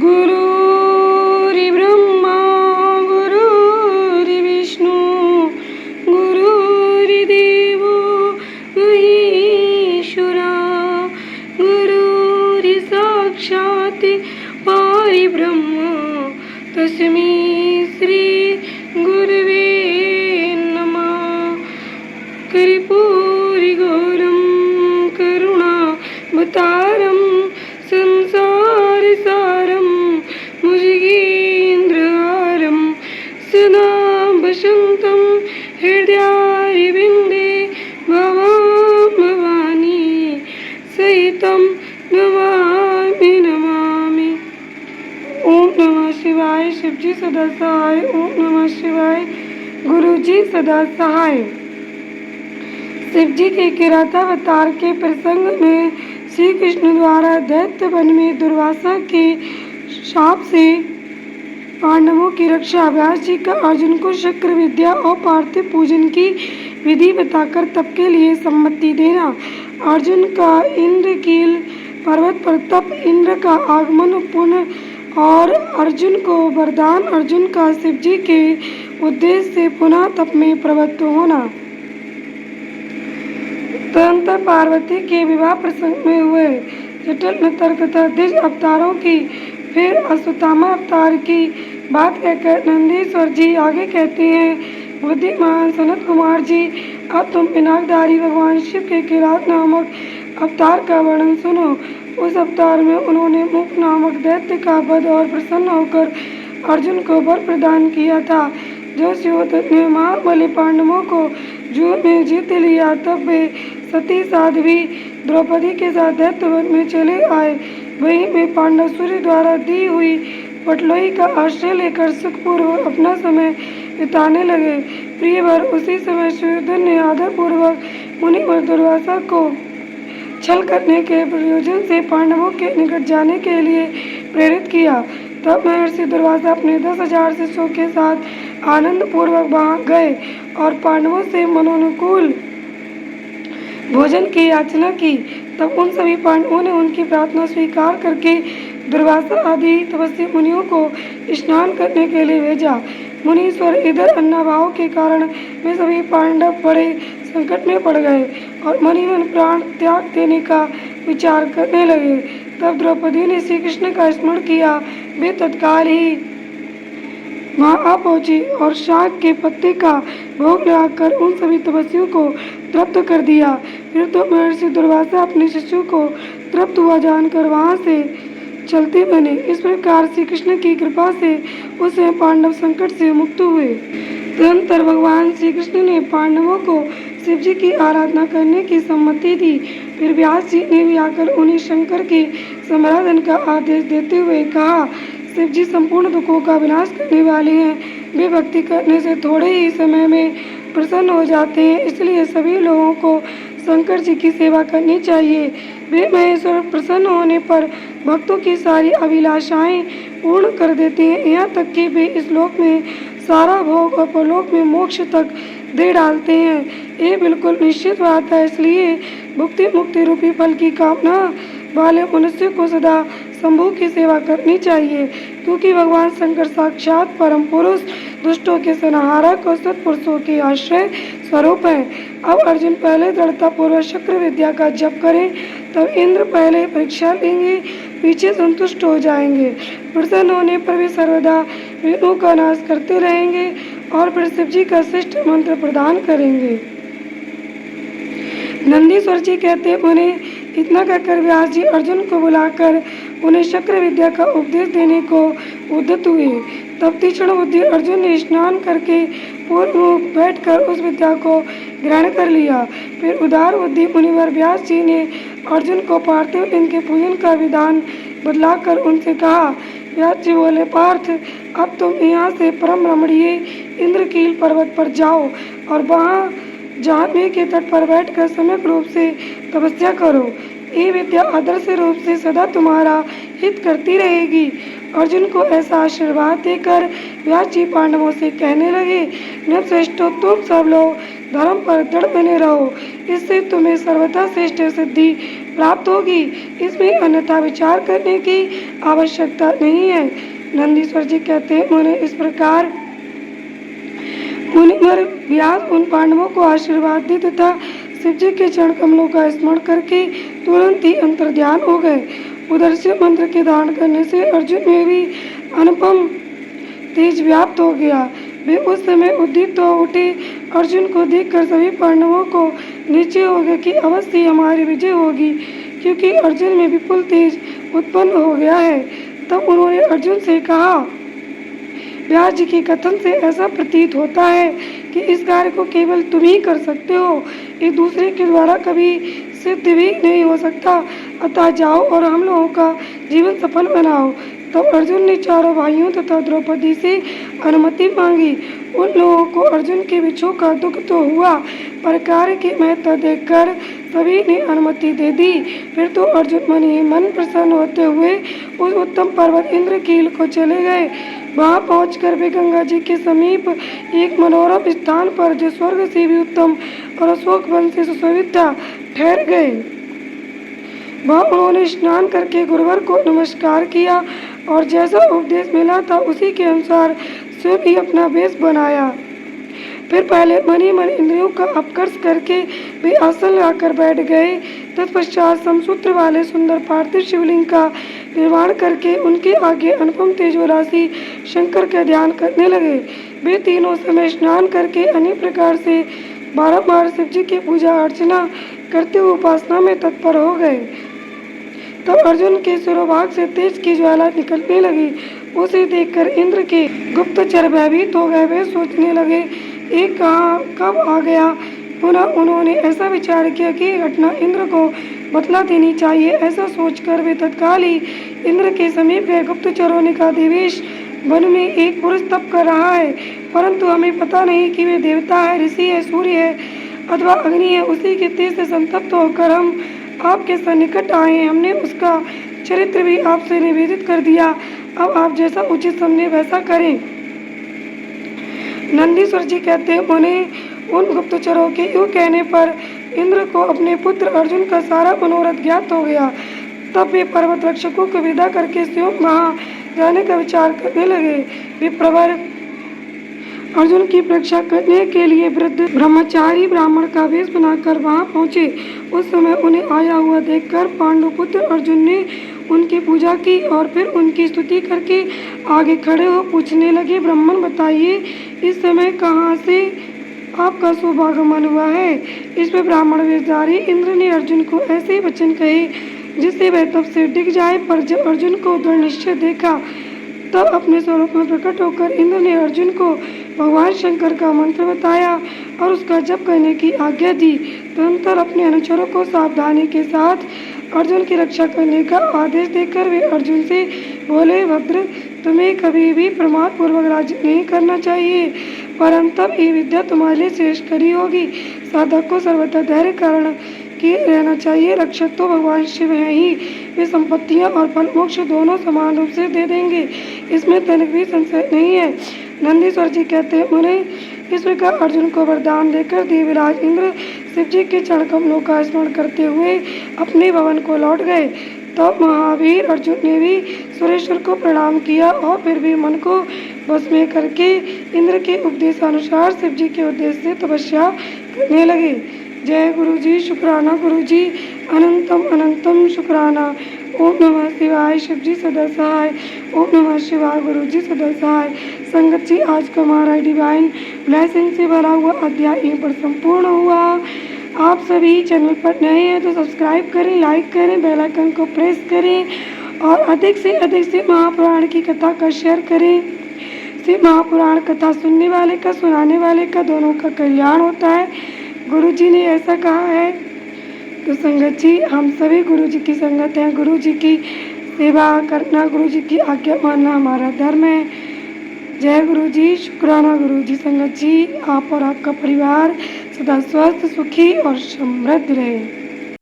गुरुर्ब्रह्मा गुरुर्विष्णु गुरुर्देवो महेश्वरा गुरुर्साक्षात् परब्रह्म तस्मै श्री गुरवे नमः। कर्पूरगौरं करुणावतारं संसारसारं भुजगेन्द्रहारं सदा वसन्तं हृदयारविन्दे भवानी सहितं नमामि नमामि। ओम नमः शिवाय। शिवजी सदा सहाय। ओम नमः शिवाय। गुरुजी सदा सहाय। शिवजी के किरातावतार के प्रसंग में श्री कृष्ण द्वारा दैत्य वन में दुर्वासा के शाप से पांडवों की रक्षा। व्यास जी का अर्जुन को चक्र विद्या और पार्थिव पूजन की विधि बताकर तप के लिए सम्मति देना। अर्जुन का इंद्रकील पर्वत पर तप, इंद्र का आगमन पुण्य और अर्जुन को वरदान। अर्जुन का शिवजी के उद्देश्य से पुनः तप में प्रवृत्त होना। तदंतर पार्वती के विवाह प्रसंग में हुए जटिल नतर तथा द्विज अवतारों की फिर अश्वत्थामा अवतार की बात कहकर नंदीश्वर जी आगे कहते हैं, बुद्धिमान सनत कुमार जी, अब तुम पिनाकधारी भगवान शिव के किरात नामक अवतार का वर्णन सुनो। उस अवतार में उन्होंने मुख नामक दैत्य का वध और प्रसन्न होकर अर्जुन को वर प्रदान किया था। जो शिवदत्त ने महाबली पांडवों को जुए में जीत लिया, तब वे सती साध्वी द्रौपदी के साथ दैत्य वन में चले आए। वहीं वे पांडव सूर्य द्वारा दी हुई पटलोई का आश्रय लेकर सुखपूर्वक अपना समय बिताने लगे। प्रियवर, उसी समय सूर्यधन ने आदरपूर्वक मुनिवर दुर्वासा को छल करने के प्रयोजन से पांडवों के निकट जाने के लिए प्रेरित किया। तब महर्षि दुर्वासा अपने 10,000 शिष्यों के साथ आनंद पूर्वक वहां गए और पांडवों से मनोनुकूल भोजन की याचना की। तब उन सभी पांडवों ने उनकी प्रार्थना स्वीकार करके दुर्वासा आदि तपस्वी मुनियों को स्नान करने के लिए भेजा। मुनीश्वर इधर अन्नाभाव के कारण वे सभी पांडव बड़े संकट में पड़ गए और मनीमन प्राण त्याग देने का विचार करने लगे। तब द्रौपदी ने श्री कृष्ण का स्मरण किया। वे तत्काल ही वहां आ पहुंची और शाक के पत्ते का भोग लगाकर उन सभी तपस्वियों को तृप्त कर दिया। फिर तो महर्षि दुर्वासा अपने शिष्यों को तृप्त हुआ जानकर वहां से चलते बने। इस प्रकार श्री कृष्ण की कृपा से उस समय पांडव संकट से मुक्त हुए। तदनंतर भगवान श्री कृष्ण ने पांडवों को शिव जी की आराधना करने की सम्मति दी। फिर व्यास जी ने भी आकर उन्हें शंकर के समाराधन का आदेश देते हुए कहा, शिव जी संपूर्ण दुखों का विनाश करने वाले हैं। वे भक्ति करने से थोड़े ही समय में प्रसन्न हो जाते हैं, इसलिए सभी लोगों को शंकर जी की सेवा करनी चाहिए। वे महेश्वर प्रसन्न होने पर भक्तों की सारी अभिलाषाएं पूर्ण कर देते हैं, यहाँ तक कि वे इस लोक में सारा भोग और परलोक में मोक्ष तक दे डालते हैं। ये बिल्कुल निश्चित बात है, इसलिए भुक्ति मुक्ति रूपी फल की कामना वाले मनुष्य को सदा शंभु की सेवा करनी चाहिए, क्योंकि भगवान शंकर साक्षात परम पुरुष, दुष्टों के संहारक और सत्पुरुषों के आश्रय स्वरूप हैं। अब अर्जुन पहले दृढ़ता पूर्वक चक्र विद्या का जप करें, तब इंद्र पहले परीक्षा लेंगे, पीछे संतुष्ट हो जाएंगे। प्रसन्न होने पर भी सर्वदा विघ्नों का नाश करते रहेंगे और फिर शिव जी का श्रेष्ठ मंत्र प्रदान करेंगे। नंदीश्वर जी कहते उन्हें इतना कहकर व्यास जी अर्जुन को बुलाकर उन्हें चक्र विद्या का उपदेश देने को उद्यत हुए। तब तीक्ष्ण बुद्धि अर्जुन ने स्नान करके पूर्व मुख बैठकर उस विद्या को ग्रहण कर लिया। फिर उदार बुद्धि मुनिवर व्यास जी ने अर्जुन को पार्थिव लिंग के पूजन का विधान बदलाकर उनसे कहा। व्यास जी बोले, पार्थ, अब तुम यहाँ से परम रमणीय इंद्रकील पर्वत पर जाओ और वहाँ जाह्नवी के तट पर बैठकर सम्यक रूप से तपस्या करो। ये विद्या आदर्श रूप से सदा तुम्हारा हित करती रहेगी। अर्जुन को ऐसा आशीर्वाद देकर व्यास जी पांडवों से कहने लगे, नृपश्रेष्ठों, तुम सब लोग धर्म पर दृढ़ बने रहो, इससे तुम्हें सर्वथा श्रेष्ठ सिद्धि प्राप्त होगी, इसमें अन्यथा विचार करने की आवश्यकता नहीं है। नंदीश्वर जी कहते हैं, उन्हें इस प्रकार मुनिवर व्यास उन पांडवों को आशीर्वाद दी तथा शिव जी के चरण कमलों का स्मरण करके तुरंत ही अंतर्ध्यान हो गए। उधर से मंत्र के धारण करने से अर्जुन में भी अनुपम तेज व्याप्त हो गया। वे उस समय उद्दीप्त हो उठे। अर्जुन को देखकर सभी पांडवों को निश्चय हो गया कि अवश्य ही हमारी विजय होगी, क्योंकि अर्जुन में विपुल तेज उत्पन्न हो गया है। तब उन्होंने अर्जुन से कहा, व्यास जी के कथन से ऐसा प्रतीत होता है कि इस कार्य को केवल तुम ही कर सकते हो, एक दूसरे के द्वारा कभी सिद्ध भी नहीं हो सकता। अतः जाओ और हम लोगों का जीवन सफल बनाओ। तब अर्जुन ने चारों भाइयों तथा द्रौपदी से अनुमति मांगी। उन लोगों को अर्जुन के विछोह का दुख तो हुआ, पर कार्य की महत्ता देखकर सभी ने अनुमति दे दी। फिर तो अर्जुन मन ही मन प्रसन्न होते हुए उस उत्तम पर्वत इंद्रकील को चले गए। वहां पहुंचकर वे गंगा जी के समीप एक मनोरम स्थान पर, जो स्वर्ग से भी उत्तम और अशोक वन से सुशोभित था, ठहर गए। वहां उन्होंने स्नान करके गुरुवर को नमस्कार किया और जैसा उपदेश मिला था उसी के अनुसार स्वयं ही अपना वेश बनाया। फिर पहले मन ही मन इंद्रियों का अपकर्ष करके वे आसन लगाकर बैठ गए। तत्पश्चात समसूत्र वाले सुंदर पार्थिव शिवलिंग का निर्माण करके उनके आगे अनुपम तेजो राशि शंकर का ध्यान करने लगे। वे तीनों समय स्नान करके अनेक प्रकार से बारंबार शिव जी की पूजा अर्चना करते हुए उपासना में तत्पर हो गए। तब अर्जुन के सिरोभाग से तेज की ज्वाला निकलने लगी। उसे देखकर इंद्र के गुप्तचर भयभीत हो गए। वे सोचने लगे, ये कहाँ कब आ गया। पुनः उन्होंने ऐसा विचार किया कि घटना इंद्र को बतला देनी चाहिए। ऐसा सोचकर वे तत्काल ही इंद्र के समीप गए। गुप्तचरों ने कहा, देवेश, वन में एक पुरुष तप कर रहा है, परंतु हमें पता नहीं कि वे देवता है, ऋषि है, सूर्य है अथवा अग्नि है। उसी के तेज से संतप्त होकर हम आपके सन्निकट आए हैं। हमने उसका चरित्र भी आपसे निवेदित कर दिया। अब आप जैसा उचित समझे वैसा करें। नंदीश्वर जी कहते हैं, उन्हें उन गुप्तचरों के यूँ कहने पर इंद्र को अपने पुत्र अर्जुन का सारा मनोरथ ज्ञात हो गया। तब वे पर्वत रक्षकों को विदा करके स्वयं वहाँ जाने का विचार करने लगे। वे प्रवर अर्जुन की परीक्षा करने के लिए वृद्ध ब्रह्मचारी ब्राह्मण का वेश बनाकर वहां पहुंचे। उस समय उन्हें आया हुआ देखकर पांडुपुत्र अर्जुन ने उनकी पूजा की और फिर उनकी स्तुति करके आगे खड़े हो पूछने लगे, ब्राह्मण बताइए, इस समय कहाँ से आपका शुभागमन हुआ है। इसमें ब्राह्मण वेशधारी इंद्र ने अर्जुन को ऐसे वचन कहे जिससे वह तब से डिग जाए। पर जब अर्जुन को दृढ़ निश्चय देखा तब अपने स्वरूप में प्रकट होकर इंद्र ने अर्जुन को भगवान शंकर का मंत्र बताया और उसका जप करने की आज्ञा दी। तदनंतर अपने अनुचरों को सावधानी के साथ अर्जुन की रक्षा करने का आदेश देकर वे अर्जुन से बोले, भद्र, तुम्हें कभी भी प्रमाद पूर्वक राज्य नहीं करना चाहिए, परंतु ये विद्या तुम्हारे लिए श्रेष्ठ करी होगी। साधक को सर्वथा धैर्य कारण किए रहना चाहिए। रक्षक तो भगवान शिव हैं ही, वे संपत्तियां और फल मोक्ष दोनों समान रूप से दे देंगे, इसमें तनिक भी संशय नहीं है। नंदीश्वर जी कहते हैं, उन्हें इस प्रकार अर्जुन को वरदान देकर देवराज इंद्र शिव जी के चरण कमलों का स्मरण करते हुए अपने भवन को लौट गए। तब महावीर अर्जुन ने भी सुरेश्वर को प्रणाम किया और फिर भी मन को बस में करके इंद्र के उपदेशानुसार शिव जी के उद्देश्य से तपस्या करने लगे। जय गुरु जी, शुक्राना गुरु जी, अनंतम अनंतम शुक्राना। ओम नमः शिवाय, शिव जी सदा सहाय। ओम नमः शिवाय, गुरु जी सदा सहाय। संगत जी, आज का हमारा डिवाइन ब्लेसिंग से भरा हुआ अध्याय यहीं पर संपूर्ण हुआ। आप सभी चैनल पर नए हैं तो सब्सक्राइब करें, लाइक करें, बेल आइकन को प्रेस करें और अधिक से महापुराण की कथा का शेयर करें। से महापुराण कथा सुनने वाले का, सुनाने वाले का, दोनों का कल्याण होता है। गुरु जी ने ऐसा कहा है। तो संगत जी, हम सभी गुरु जी की संगत हैं। गुरु जी की सेवा करना, गुरु जी की आज्ञा मानना हमारा धर्म है। जय गुरु जी, शुक्राना गुरु जी। संगत जी, आप और आपका परिवार सदा स्वस्थ, सुखी और समृद्ध रहे।